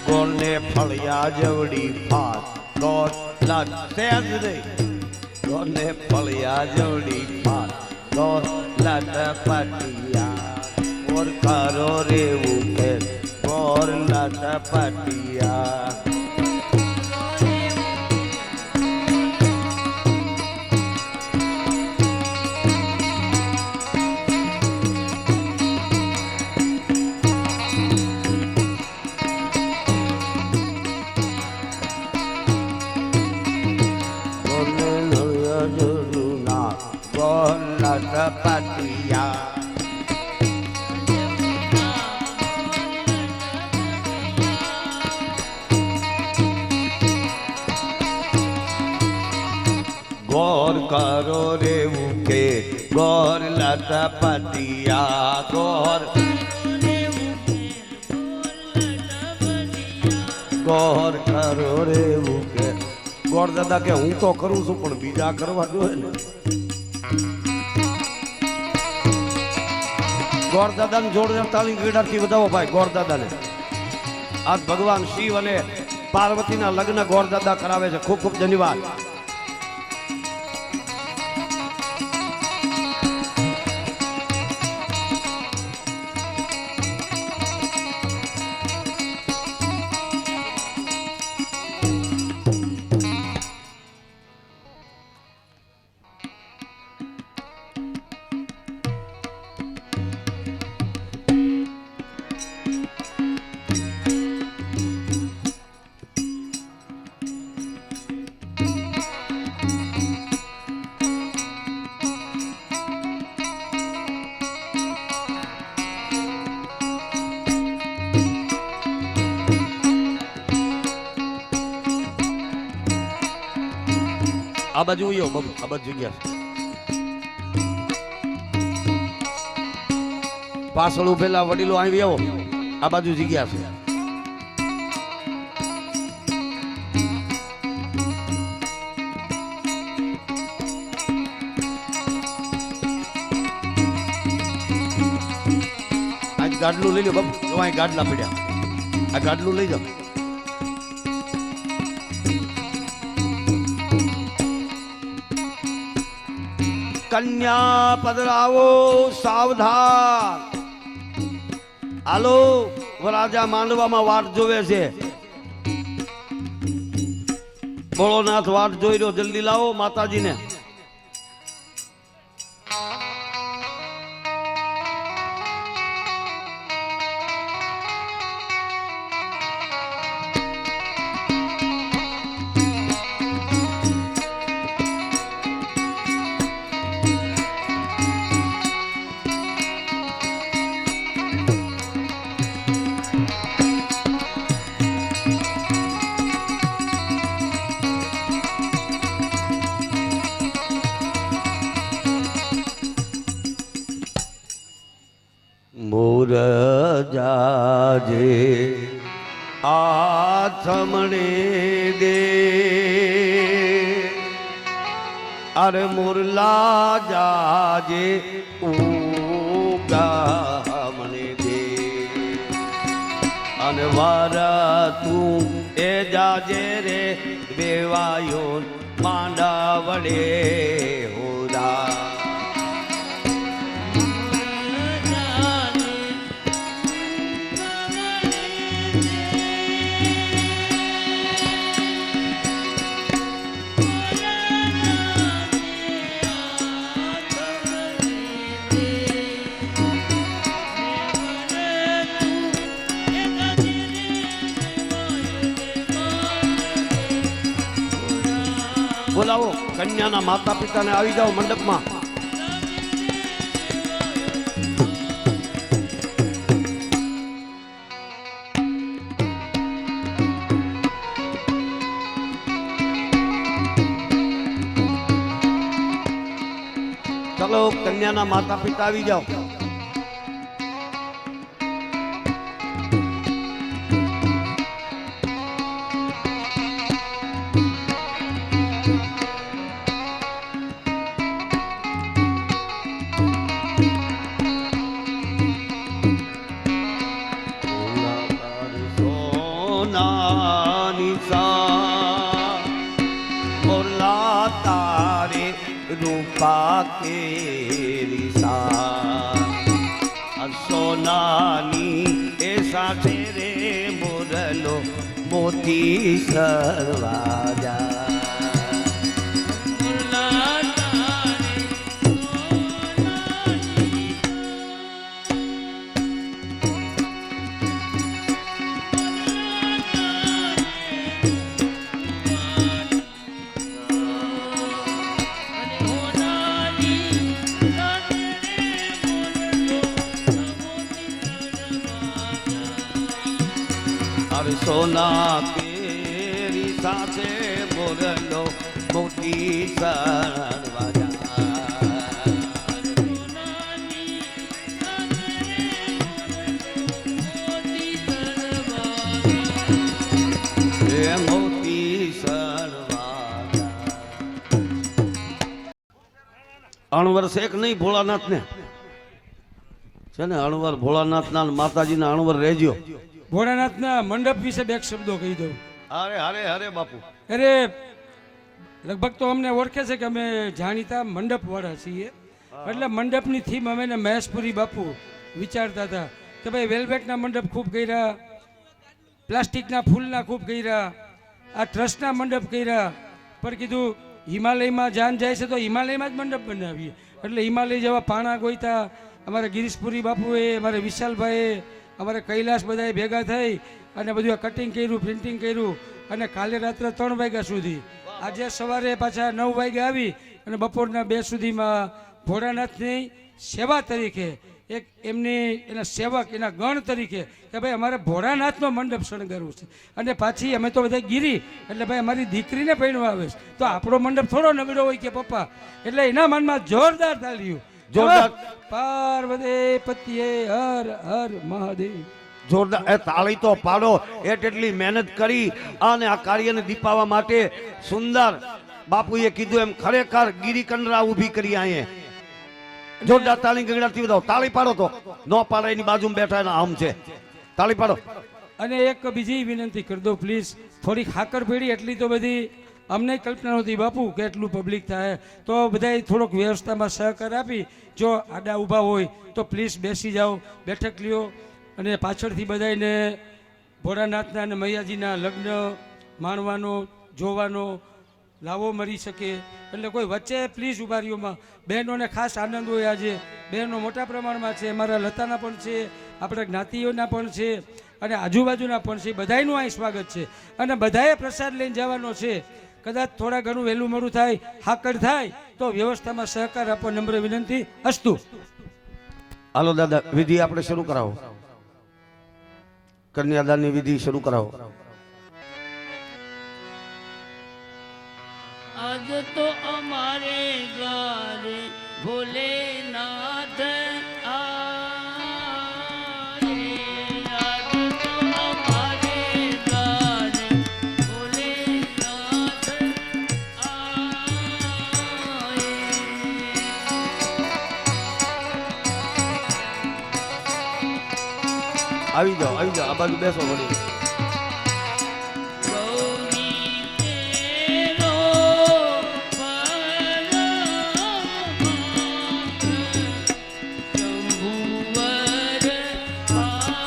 ગોર ને ફળિયા જવડી ફાત, ગોર લટ સેજ રે. ગોર ને ફળિયા જવડી ફાત, ગોર લટ પટિયા. ગોર કરો રે ઉકેલ ગોર લટ પટિયા. પટિયા. ગોર કરો રે ઉકે ગોર લાટા પાટિયા ગોર ગોર કરો રે ઉકે ગોર દાદા કે હું તો કરું છું પણ બીજા કરવા જોઈએ ને ગોર દાદા ને જોડે તાળી ગીડાથી વધાવો ભાઈ ગોર દાદા ને આજ ભગવાન શિવ અને પાર્વતીના લગ્ન ગોર દાદા કરાવે છે ખૂબ ખૂબ ધન્યવાદ આ બાજુ આ બાજુ જગ્યા છે પાછળ ઉભેલા વડીલો આવી આવો આ બાજુ જગ્યા છે આજ ગાડલું લઈ લો બાબુ અહીં ગાડલા પડ્યા આ ગાડલું લઈ જાઓ કન્યા પધરાવો સાવધાન હાલો વરાજા માંડવામાં વાટ જોવે છે ભોળોનાથ વાટ જોઈ રહ્યો જલ્દી લાવો માતાજીને મોર જાજે આથમણે દે અરે મોરલા જાજે ઉગામણે દે અને વારા તું એ જાજે રે બેવાયો માંડા વડે હોદા બોલાવો કન્યાના માતા પિતાને આવી જાઓ મંડપમાં ચલો કન્યાના માતા પિતા આવી જાઓ रूपा के सोनानी ऐसा तेरे मुरलो मोती सरवाजा सोना केरी સાથે મોરલો મોતી સણવા જાય. સોનાની મોતી તરવા એ મોતી સણવા જાય. અણવર છે કે નહીં ભોળાનાથ ને છે ને? અણવર ભોળાનાથ ના માતાજીના અણવર રહેજો. ભોળાનાથના મંડપ વિશે બે શબ્દો કહી દઉં. અરે અરે અરે બાપુ, અરે લગભગ તો અમને ઓળખે છે કે અમે જાણીતા મંડપ વાળા છીએ, એટલે મંડપની થીમ અમે ને મહેશપુરી બાપુ વિચારતા હતા કે ભાઈ વેલ્વેટના મંડપ ખૂબ કર્યા, પ્લાસ્ટિકના ફૂલના ખૂબ કર્યા, આ ટ્રસ્ટના મંડપ કર્યા, પણ કીધું હિમાલયમાં જાન જાય છે તો હિમાલયમાં જ મંડપ બનાવીએ. એટલે હિમાલય જેવા પાણા ગોઈતા અમારા ગિરીશપુરી બાપુએ, અમારા વિશાલભાઈએ, અમારે કૈલાસ બધાએ ભેગા થઈ અને બધું આ કટિંગ કર્યું, પ્રિન્ટિંગ કર્યું, અને કાલે રાત્રે 3 વાગ્યા સુધી, આજે સવારે પાછા 9 વાગે આવી અને બપોરના 2 સુધીમાં ભોળાનાથની સેવા તરીકે એક એમની એના સેવક એના ગણ તરીકે કે ભાઈ અમારે ભોળાનાથનો મંડપ શણગારવું છે. અને પાછી અમે તો બધા ગીરી એટલે ભાઈ અમારી દીકરીને પૈણવા આવે છે તો આપણો મંડપ થોડો નબળો હોય કે પપ્પા, એટલે એના મનમાં જોરદાર તાળીઓ. જોરદાર. પાર્વતી પતિએ હર હર મહાદેવ. જોરદાર. એ તાળી તો પાડો. એટલી મહેનત કરી અને આ કાર્યને દીપાવવા માટે સુંદર બાપુએ કીધું એમ ખરેખર ગિરિકંડરા ઊભી કરી અહીંયા. જોરદાર તાળી ગગડાતી વધાવો. તાળી પાડો. તો ન પાડે એની બાજુમાં બેઠા એના આમ છે. તાળી પાડો. અને એક બીજી વિનંતી કરી દો પ્લીઝ, થોડી ખાકર પેઢી એટલી તો બધી અમને કલ્પના નહોતી બાપુ કે એટલું પબ્લિક થાય, તો બધાએ થોડોક વ્યવસ્થામાં સહકાર આપી, જો આડા ઊભા હોય તો પ્લીઝ બેસી જાઓ, બેઠક લ્યો, અને પાછળથી બધાને ભોળાનાથના અને મૈયાજીના લગ્ન માણવાનો, જોવાનો લાવો મળી શકે. એટલે કોઈ વચ્ચે પ્લીઝ ઉભારીઓમાં બહેનોને ખાસ આનંદ હોય. આજે બહેનો મોટા પ્રમાણમાં છે, અમારા લતાના પણ છે, આપણા જ્ઞાતિઓના પણ છે, અને આજુબાજુના પણ છે. બધાયનું અહીં સ્વાગત છે અને બધાએ પ્રસાદ લઈને જવાનો છે. કદાચ થોડા ઘણું વહેલું મોડું થાય, હાકડ થાય તો વ્યવસ્થામાં સહકાર આપો, નમ્ર વિનંતી. અસ્તુ. હાલો દાદા, વિધિ આપણે શરૂ કરાવો. કન્યાદાનની વિધિ શરૂ કરાવો. આજ તો અમારે ગારે ભોલેનાથ આરે, આજ તો અમારે ગારે ભોલેનાથ આરે. આવી જાઓ, આવી જાઓ, આ બાજુ બેસો વળી.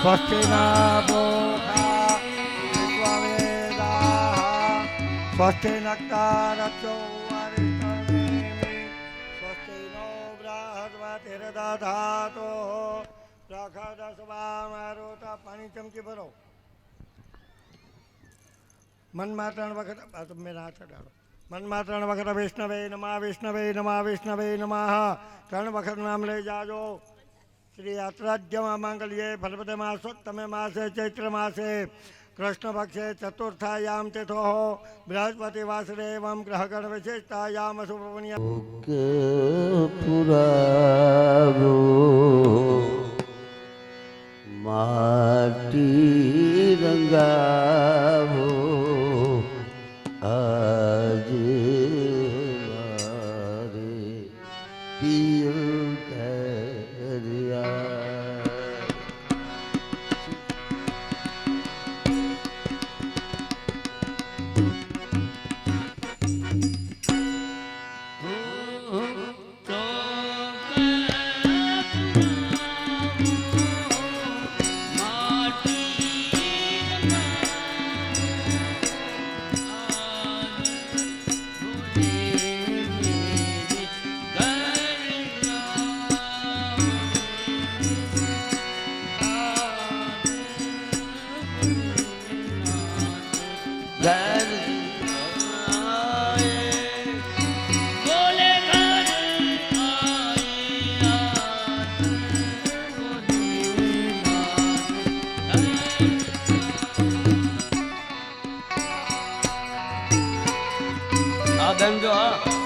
સ્વસ્તિના બોધા વિશ્વવેદાઃ સ્વસ્તિ નક્તારસ્યો વારિષ્ઠનેમિ સ્વસ્તિનો બૃહસ્પતિર્દધાતો પ્રખદસ્વામારુતા. પાણી ચમચી ભરો. મનમાં 3 વખત તમે ના ચડાડો. મનમાં 3 વખત વિષ્ણવે નમઃ, વિષ્ણવે નમઃ, વિષ્ણવે નમઃ 3 વખત નામ લઈ જાજો. શ્રી યાત્રાજ્યમાં માંગલ્યે ફલપદે માસોત્તમે માસે ચૈત્ર માસે કૃષ્ણ પક્ષે ચતુર્થાયામ તિથો બૃહસ્પતિ વાસુદેવમ ગ્રહગણ વિશિષ્ટાયામ શુભવનિય. પુરાવો માટી રંગાવો આજ મારે પિય કર્યા. બેન જો હા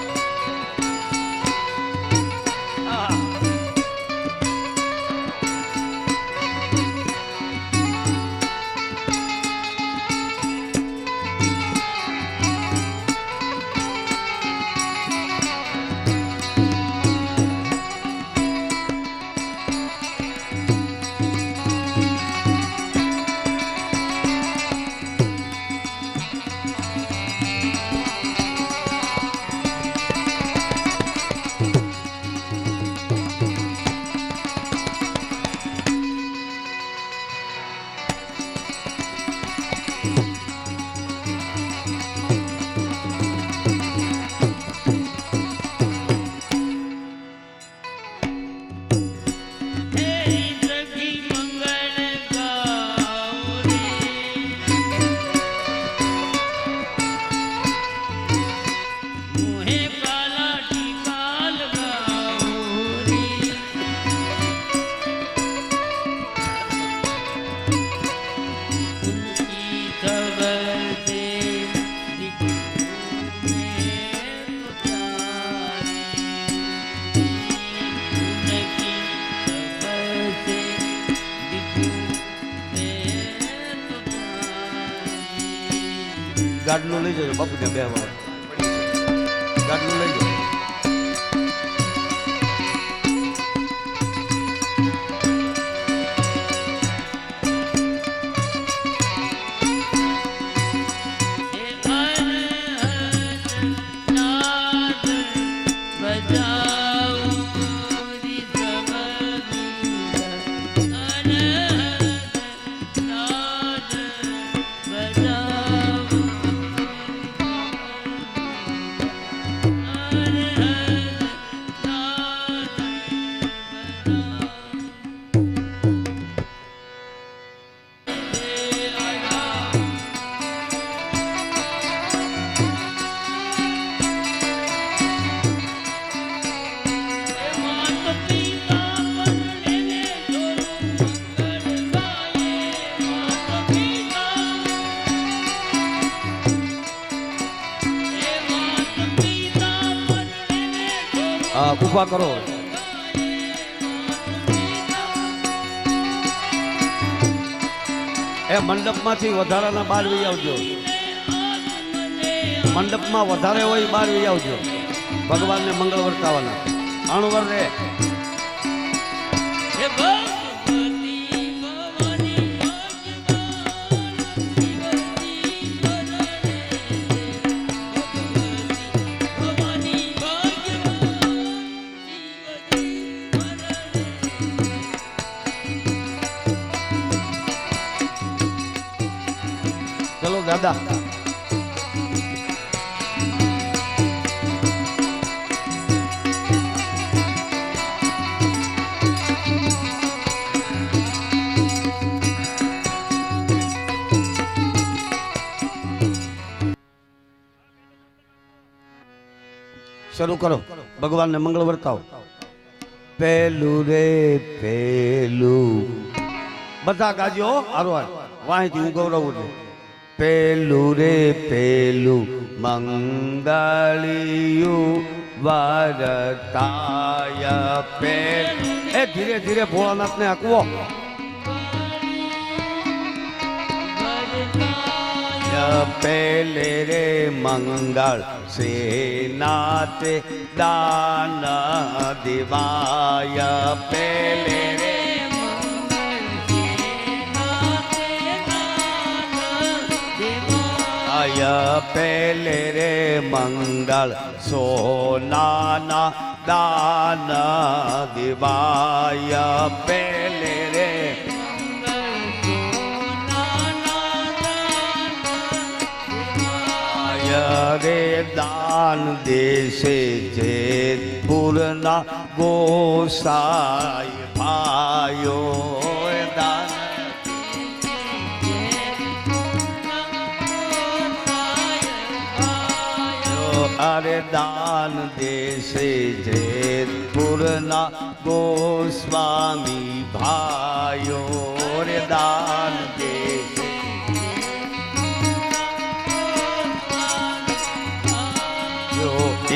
ગાડલું લઈ જજો બાપુને બે વાર ગાડલું લઈ જજો હા કૃપા કરો એ મંડપમાંથી વધારાના બહાર વહી આવજો મંડપમાં વધારે હોય બહાર વહી આવજો ભગવાનને મંગળ વર્તાવાના અણવર રે ચલો દાદા શરૂ કરો ભગવાનને મંગળ વર્તાવો પેલું રે પેલું બધા ગાજો હારવાર વાંચી હું ગૌરવ છું પેલું રે પેલું મંગળિયું વારતાય પેલું એ ધીરે ધીરે ભોળાનાથને આકવો પેલે રે મંગળ સેનાતે દાન દિવાય પેલે રે પેલે રે મંગળ સોનાના દાન દિવાય પેલે રે રે દાન દેશે જેતપુરના ગોસાઈ ભાયો દાન અરે દાન દેશે જેતપુરના ગોસ્વામી ભાયો રે દાન દેશે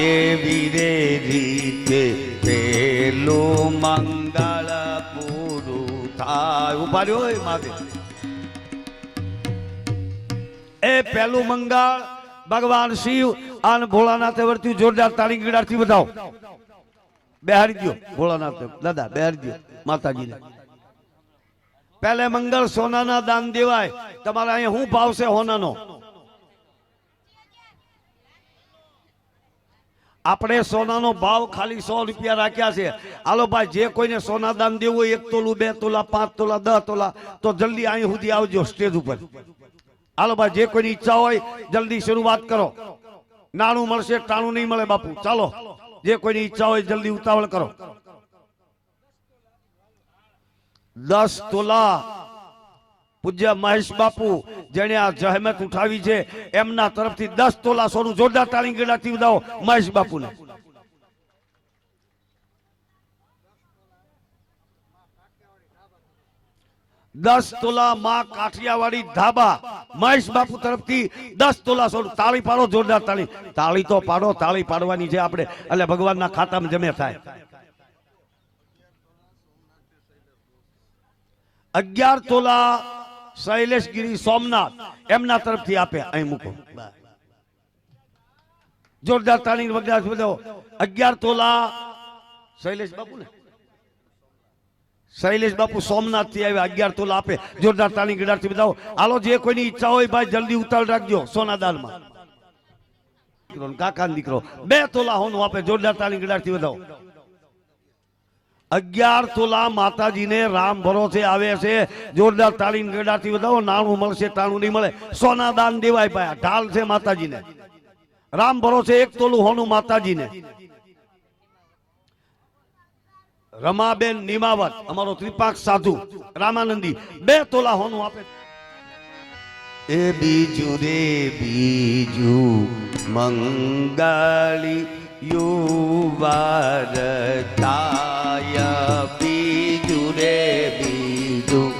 એવી રે રીતે પેલું મંગળ પૂરું થાય. ઉભા રહ્યો એ માગે એ પેલું મંગળ ભગવાન શિવ અને ભોળાનાથે વર્ત્યું. જોરદાર તાળી ગીડાથી બતાવો. બેહારી દો ભોળાનાથ દાદા, બેહારી દો માતાજીને. પહેલે મંગળ સોનાના દાન દેવાય. તમારે અહીંયા શું ભાવ છે સોનાનો? આપણે સોનાનો ભાવ ખાલી 100 રૂપિયા રાખ્યા છે. હાલો ભાઈ, જે કોઈને સોના દાન દેવું હોય 1 તોલું 2 તોલા 5 તોલા 10 તોલા તો જલ્દી અહીં સુધી આવજો સ્ટેજ ઉપર. હાલો ભાઈ, જે કોઈની ઈચ્છા હોય જલ્દી શરૂઆત કરો. નાણું મળશે, ટાણું નહીં મળે બાપુ. ચાલો, જે કોઈની ઈચ્છા હોય જલ્દી ઉતાવળ કરો. 10 તોલા પૂજ્ય મહેશ બાપુ જેને આ જહેમત ઉઠાવી છે એમના તરફથી 10 તોલા સોનું. જોરદાર તાળી ગેડાથી બધાઓ મહેશ બાપુને. 10 તોલા માં કાઠિયાવાડી ધાબા મહેશ બાપુ તરફથી 10 તોલા સોનું. તાળી પાડો, જોરદાર તાળી. તાળી તો પાડો, તાળી પાડવાની છે આપણે, એટલે ભગવાનના ખાતામાં જમે થાય. 11 તોલા શૈલેષગીરી સોમનાથ એમના તરફથી આપે. અહીં મૂકો, જોરદાર તાળી વગડા બધાઓ. 11 તોલા શૈલેષ બાપુ ને, શૈલેષ બાપુ સોમનાથ થી આવ્યા. 11 તોલા આપે. જોરદાર તાળી ગીડાથી બતાવો. હાલો, જે કોઈની ઈચ્છા હોય ભાઈ જલ્દી ઉતાળ રાખજો સોનાદાનમાં. કાકા દીકરો 2 તોલા હોનું આપે. જોરદાર તાળી ગીડાથી બતાવો. 11 તોલા માતાજીને રામ ભરોસે આવે છે. જોરદાર તાળી ગીડાથી બતાવો. નાણું મળશે, ટાણું નહીં મળે. સોના દાન દેવાય ભાઈ. ઢાલ છે માતાજીને. રામ ભરોસે 1 તોલું હોનું માતાજીને. રમાબેન નિમાવત અમારો ત્રિપાક સાધુ રામાનંદી 2 તોલા હોનું આપે. એ બીજું રે બીજું મંગળી યુવાર થાય. બીજું રે બીજું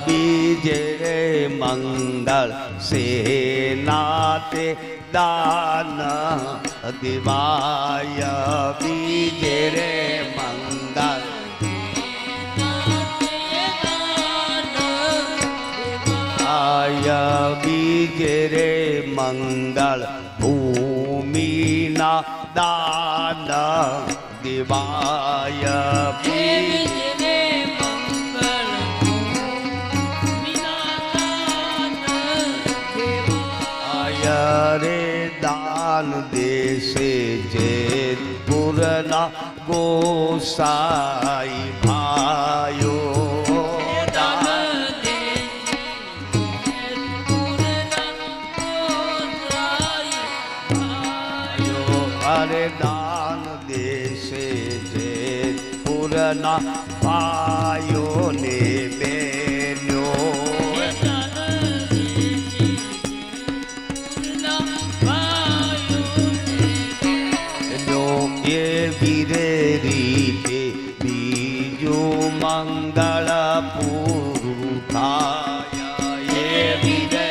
બીજે રે મંગળ સેનાતે દાન દિવાય. બીજે રે મંગળ બીજે રે મંગળ ભૂમિના દાન દિવાય. રે દાન દેશે જેતપુરના ગોસાઈ ભાઈઓ. અરે દાન દેશે જેતપુરના ભાઈઓ ને બેનો. વીરે રીતે બીજું મંગળ પૂરું થાય. એ વીરે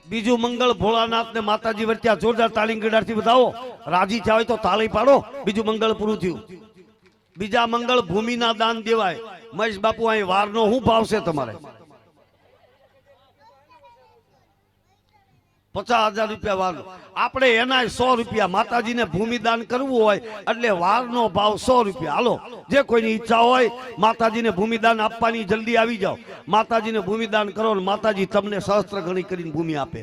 બીજું મંગળ ભોળાનાથ ને માતાજી વર્ત્યા. જોરદાર તાળી ગીડાથી બતાવો. રાજી થયા હોય તો તાળી પાડો. બીજું મંગળ પૂરું થયું. બીજા મંગળ ભૂમિના દાન દેવાય. મહેશ બાપુ અહીં વારનો શું ભાવ છે તમારે? 50,000 રૂપિયા વારનો. આપણે એના 100 રૂપિયા. માતાજીને ભૂમિદાન કરવું હોય એટલે વારનો ભાવ 100 રૂપિયા. હાલો, જે કોઈની ઈચ્છા હોય માતાજીને ભૂમિદાન આપવાની જલ્દી આવી જાઓ. માતાજીને ભૂમિદાન કરો ને માતાજી તમને સહસ્ત્ર ગણી કરીને ભૂમિ આપે.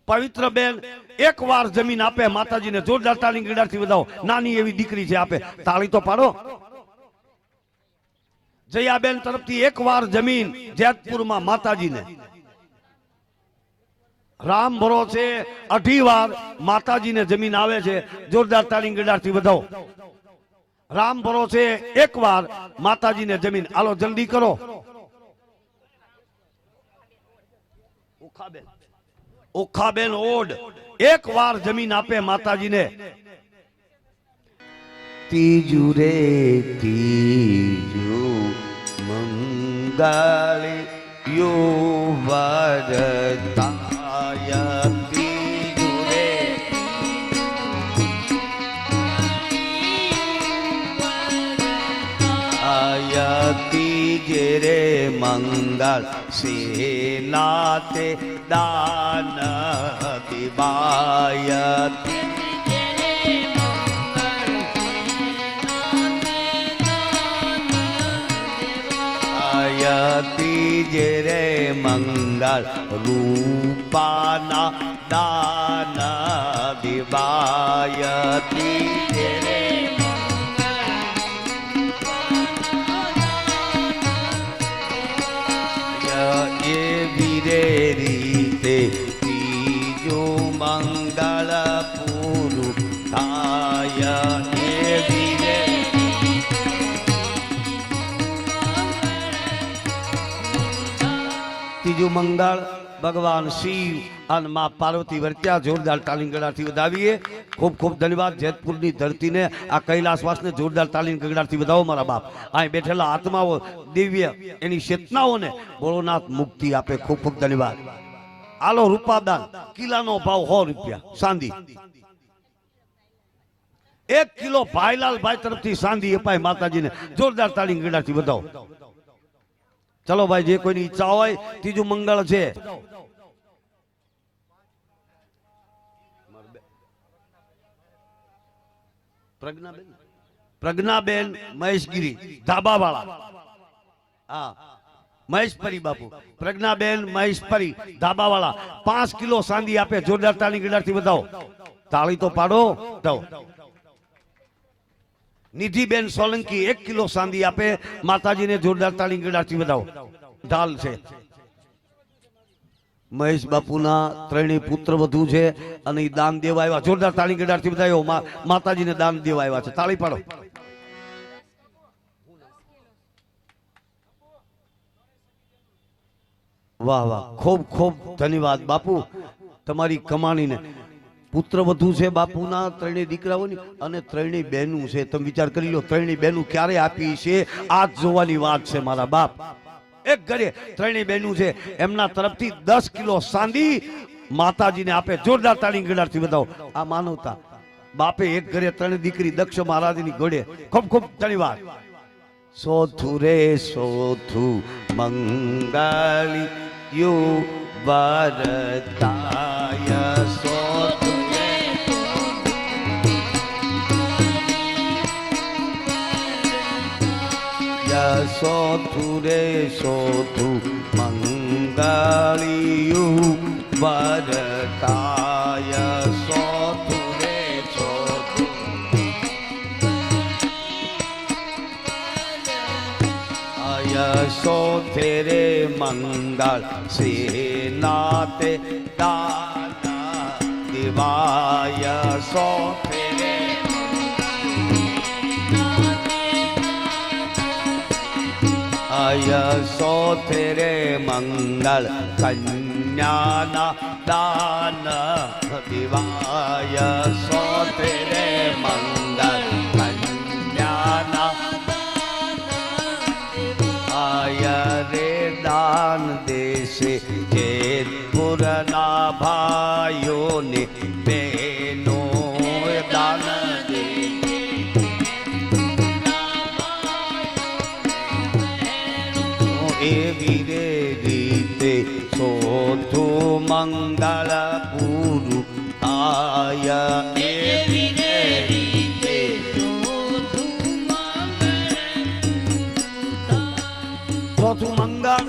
પવિત્ર બેન 1 વાર જમીન આપે માતાજીને. જોરદાર તાળી ગીડાથી બતાવો. નાની એવી દીકરી છે, આપે. તાળી તો પાડો. જયાબેન તરફથી 1 વાર જમીન જેતપુરમાં માતાજીને. રામ ભરોસે 2.5 વાર માતાજીને જમીન આવે છે. જોરદાર તાળી ગીડાથી બતાવો. રામ ભરોસે 1 વાર માતાજીને જમીન. હાલો, જલ્દી કરો. ઓખાબેન ઓડ 1 વાર જમીન આપે માતાજીને. ત્રીજું રે ત્રીજું મંગળ યો વરદાય ત્રીજું રે ત્રીજે રે મંગળ સેનાતે દાન દિવાય ત્રીજે રે મંગળ રૂપાના દાન દિવાય ત્રીજે રે એવી રે રીતે ત્રીજું મંગળ પૂરું થાય એવી રે ત્રીજું મંગળ ભગવાન શિવ અને માં પાર્વતી વર્ત્યા જોરદાર તાલીમ ગળાથી વધાવીએ ખૂબ ખૂબ ધન્યવાદ જેતપુરની ધરતીને આ કૈલાસવાસને જોરદાર તાલીમ ગળાથી વધાવો મારા બાપ અહીં બેઠેલા આત્માઓ દિવ્ય એની ચેતનાઓને ભોળોનાથ મુક્તિ આપે ખૂબ ખૂબ ધન્યવાદ આલો રૂપાદાન કિલ્લાનો ભાવ 100 રૂપિયા ચાંદી 1 કિલો ભાઈલાલભાઈ તરફથી ચાંદી અપાય માતાજીને જોરદાર તાલીમ ગળાથી વધાવો ચલો ભાઈ જે કોઈની ઈચ્છા હોય ત્રીજું મંગળ છે પ્રજ્ઞાબેન મહેશગીરી ધાબાવાળા હા મહેશપરી બાપુ પ્રજ્ઞાબેન મહેશપરી ધાબાવાળા 5 કિલો ચાંદી આપે જોરદાર તાળી ગડાથી બતાવો તાળી તો પાડો દો નિધિબેન સોલંકી 1 કિલો ચાંદી આપે માતાજીને જોરદાર તાળી ગડાથી બતાવો ઢાલ છે મહેશ બાપુના ત્રણેય પુત્ર વધુ છે અને દાન દેવા આવ્યા જોરદાર તાળી ગડાથી બતાવ્યો માતાજીને દાન દેવા આવ્યા છે તાળી પાડો વાહ વાહ ખૂબ ખૂબ ધન્યવાદ બાપુ તમારી કમાણીને પુત્ર વધુ છે બાપુના ત્રણેય દીકરાઓની અને ત્રણેય બહેનું છે તમે વિચાર કરી લો ત્રણેય બહેનું ક્યારે આપી છે આજ જોવાની વાત છે મારા બાપ એક ઘરે ત્રણેય બહેનું છે એમના તરફથી 10 કિલો ચાંદી માતાજીને આપે જોરદાર તાળી ગડાથી બતાવો આ માનવતા બાપે એક ઘરે ત્રણ દીકરી દક્ષ મહારાજની ઘોડે ખૂબ ખૂબ ધન્યવાદ સોથુ રે સોથુ મંગળી યુ વરદાય સોથુ સોથુ રે સોથુ મંગળિયું વરદાય સોથુ રે સોથુ સોથે રે મંગળ સેનાતે દાના દિવાય સોથે રે સોથે રે મંગળ કન્યાના દાન દિવાય સોથે રે મંગળ કન્યાના આય રે દાન દેશે જેતપુરના ભાઈઓને બહેનો દાન દે એવી રે રીતે સોથુ મંગળ પૂરું આય એવી રે રીતે ચોથું મંગળ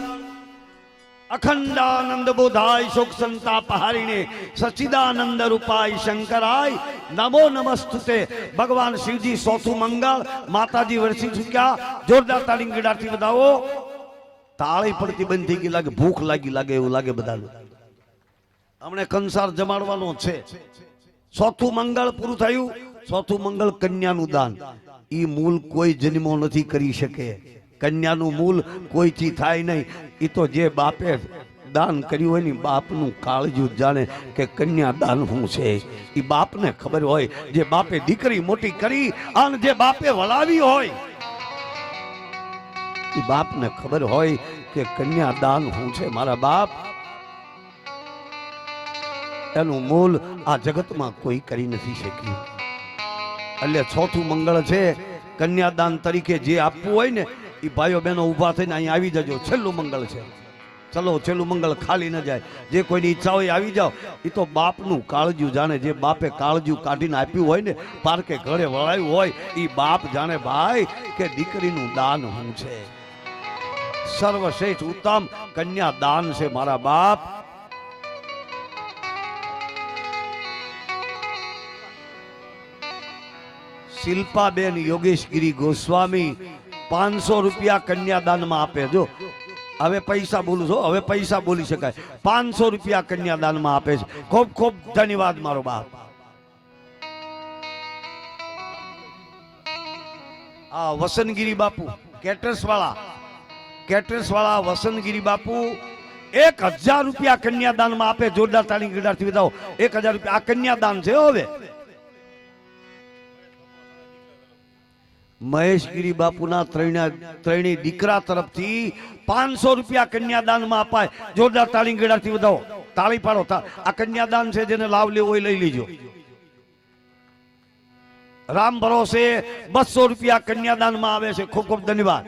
અખંડાનંદ બોધાય શોક સંતાપ હારીને સચ્ચિદાનંદ રૂપાય શંકરાય નમો નમસ્તુતે ભગવાન શિવજી ચોથું મંગળ માતાજી વર્ષી ચૂક્યા જોરદાર તાળી ગડાથી બતાવો તાળી પડતી બંધ થઈ ગઈ લાગે ભૂખ લાગે એવું લાગે બધાને હમણે કંસાર જમાડવાનો છે ચોથું મંગળ પૂરું થયું ચોથું મંગળ કન્યાનું દાન ઈ મૂલ કોઈ જન્મો નથી કરી શકે કન્યાનું મૂલ કોઈથી થાય નહીં એ તો જે બાપે દાન કર્યું હોય ને બાપનું કાળજું જાણે કે કન્યા દાન શું છે. એ બાપને ખબર હોય, જે બાપે દીકરી મોટી કરી અને જે બાપે વળાવી હોય એ બાપને ખબર હોય કે કન્યા દાન શું છે. મારા બાપ એનું મોલ આ જગતમાં કોઈ કરી નથી શક્યું. એટલે ચોથું મંગળ છે, કન્યાદાન તરીકે જે આપવું હોય ને એ ભાઈઓ બહેનો ઊભા થઈને અહીંયા આવી જજો. છેલ્લું મંગળ છે, ચલો છેલ્લું મંગળ ખાલી ન જાય. જે કોઈની ઈચ્છા હોય આવી જાઓ. એ તો બાપનું કાળજું જાણે, જે બાપે કાળજું કાઢીને આપ્યું હોય ને, પારકે ઘરે વળાયું હોય, એ બાપ જાણે ભાઈ કે દીકરીનું દાન શું છે. સર્વશ્રેષ્ઠ ઉત્તમ કન્યા દાન છે મારા બાપ. શિલ્પાબેન યોગેશગીરી ગોસ્વામી 500 રૂપિયા કન્યાદાનમાં આપે. જો હવે પૈસા બોલું છો, હવે પૈસા બોલી શકાય. 500 રૂપિયા કન્યાદાનમાં આપે છે. ખૂબ ખૂબ ધન્યવાદ મારો બાપ. આ વસનગીરી બાપુ કેટરસ વાળા વસનગીરી બાપુ 1000 રૂપિયા કન્યાદાનમાં આપે. જોરદાર તાળી ગીડારથી બતાવો. 1000 રૂપિયા આ કન્યાદાન છે. હવે મહેશગીરી બાપુના ત્રણેય દીકરા તરફથી 500 રૂપિયા કન્યાદાનમાં અપાય. જોરદાર તાળી ગીડારથી બતાવો. તાળી પાડો. આ કન્યાદાન છે, જેને લાભ લેવો હોય લઈ લેજો. રામ ભરોસે 200 રૂપિયા કન્યાદાનમાં આવે છે. ખૂબ ખૂબ ધન્યવાદ.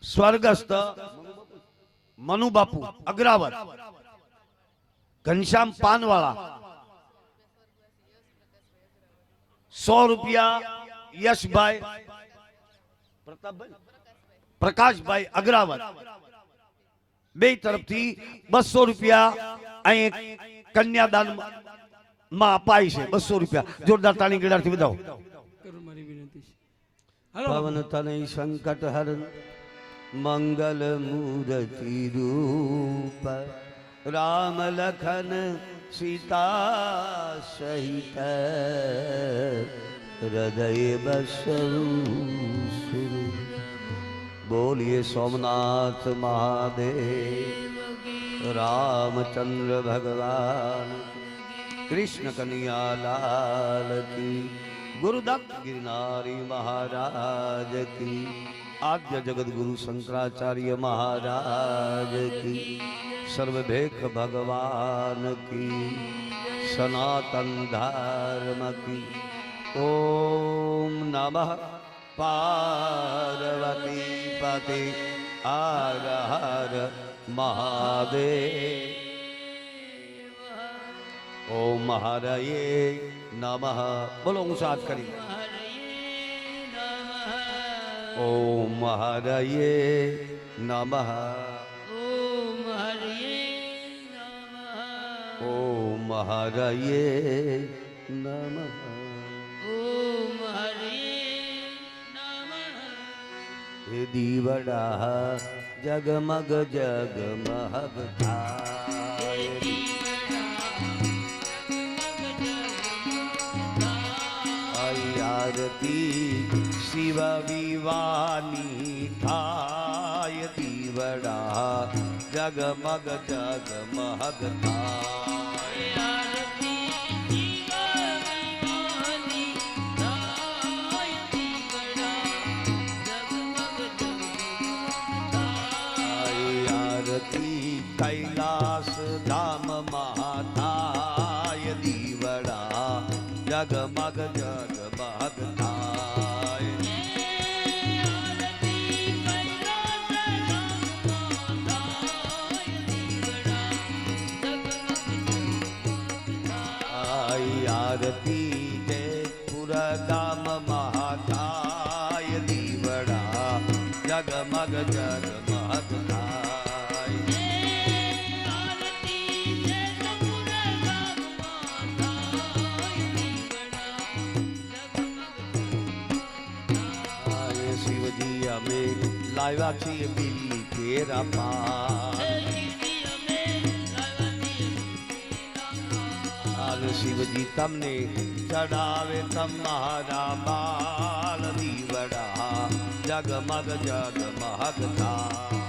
સ્વર્ગસ્થ મનુ બાપુ અગ્રાવત, ઘનશ્યામ પાનવાળા 100 રૂપિયા. યશભાઈ પ્રકાશભાઈ અગ્રાવત બે તરફથી 200 રૂપિયા અહીં કન્યાદાન માં અપાય છે. 200 રૂપિયા. જોરદાર તાળી ગીડારથી બતાવો. મારી વિનંતી છે. પવન તનય સંકટ હરણ મંગલ મૂર્તિ રૂપ રામ લખન સીતા સહિત હૃદય બસવું. બોલીએ સોમનાથ મહાદેવ, રામચંદ્ર ભગવાન, કૃષ્ણ કનૈયા લાલ કી, ગુરુદત્ત गिरनारी महाराज की, आद्य जगत गुरु शंकराचार्य महाराज की, सर्वभेख भगवान की, सनातन धर्म की. ओम नमः पार्वती पते हर हर महादेव. ओम हरये नमः. बोलो હું સાથ કરી. ओम हरये नमः. ओम हरये नमः. हे दीवड़ा जगमग जगमग थाय. आरती शिव विवानी थाय. दीवड़ा जगमग जगमग थाय. कैलाश धाम महाथाय. दीवड़ा जगमग जगमग थाय. आरती जयपुर धाम महाथाय. दीवड़ा जगमग जगमग थाय. शिवजी हमें लाव्या છીએ બિલ્લી તેરા પાન. હાલ શિવજી તમને ચડાવે તમારા બાલ. દીવડા જગમગ જગમગ થાય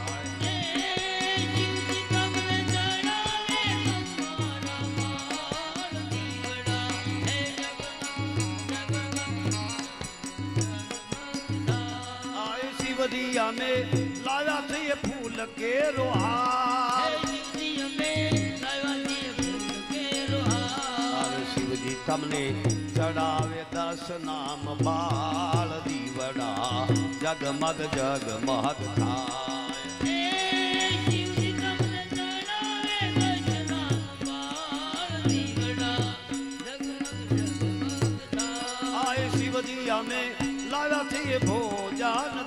શિવજી અમે લાવ્યા છીએ ફૂલ કેરો હાર શિવજી તમને ચડાવે 10 નામ બાળ દીવડા જગમગ જગમગ થાય શિવજી અમે લાવ્યા છીએ ભોજન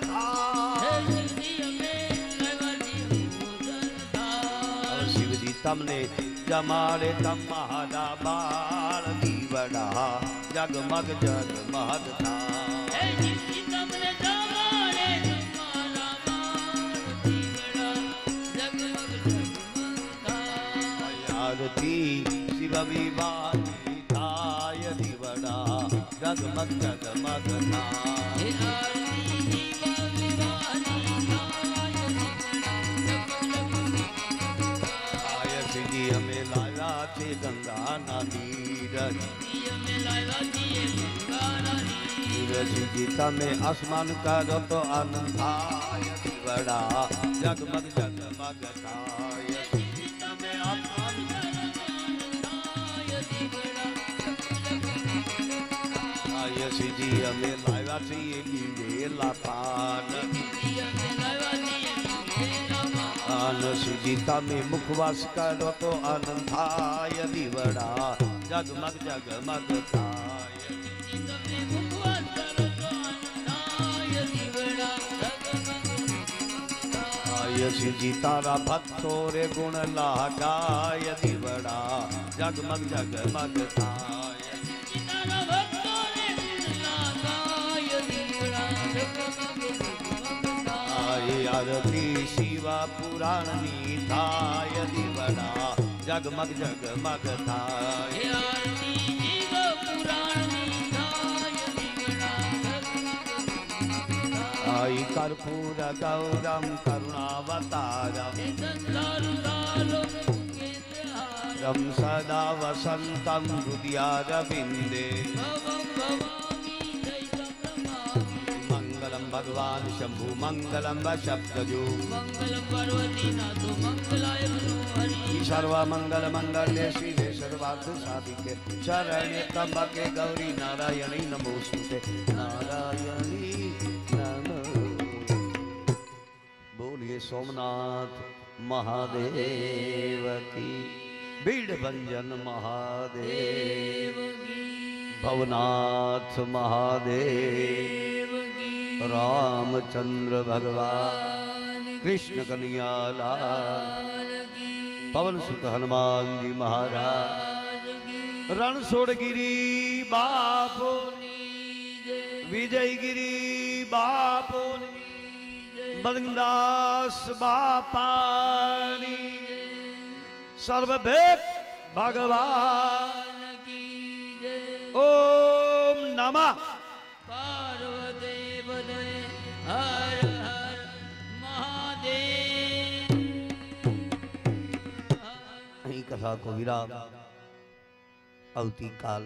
શિવજી તમને જમાડે તમારા બાળ દીવડા જગમગ જગમગ આરતી શિવ વિવાહી થાય દીવડા જગમગ જગમગ થાય શિવજી અમે લાવ્યા છે ગંગાના નીર શિવજી તમે આસમાન કરો તો આનંદ થાય દીવડા જગમગ જગમગ થાય તમે આસમાન શિવજી અમે લાવ્યા છીએ લીલેલા પાન શિવજી તમે મુખવાસ કરો તો આનંદ થાય દીવડા જગમગ જગમગ થાય શિવજી તારા ભક્તો રે ગુણ લાગાય દીવડા જગમગ જગમગ થાય આરતી શિવા પુરાણની થાય દીવડા જગમગ જગમગ થાય આઈ કર્પૂર ગૌરમ કરુણાવતારમ રમ સદા વસંતમ હૃદયારવિંદે મંગલમ ભગવાન શંભુ મંગલમ શબ્દજો સર્વ મંગલ મંગલ્ય શિવે સર્વાર્થ સાધિકે શરણ્ય ત્રંબકે ગૌરી નારાયણી નમોસ્તુતે નારાયણી નમો બોલીએ સોમનાથ મહાદેવ કી બીડ ભંજન મહાદેવ ભવનાથ મહાદેવ रामचंद्र भगवान कृष्ण कन्हैयालाल पवन सुत हनुमान जी महाराज रणछोड़गिरी बापो विजयगिरी बापो बदंगदास बापानी सर्वभेद भगवान की ओम नमः हर हर महादेव અહીં કથા કો વિરામ આવતીકાલ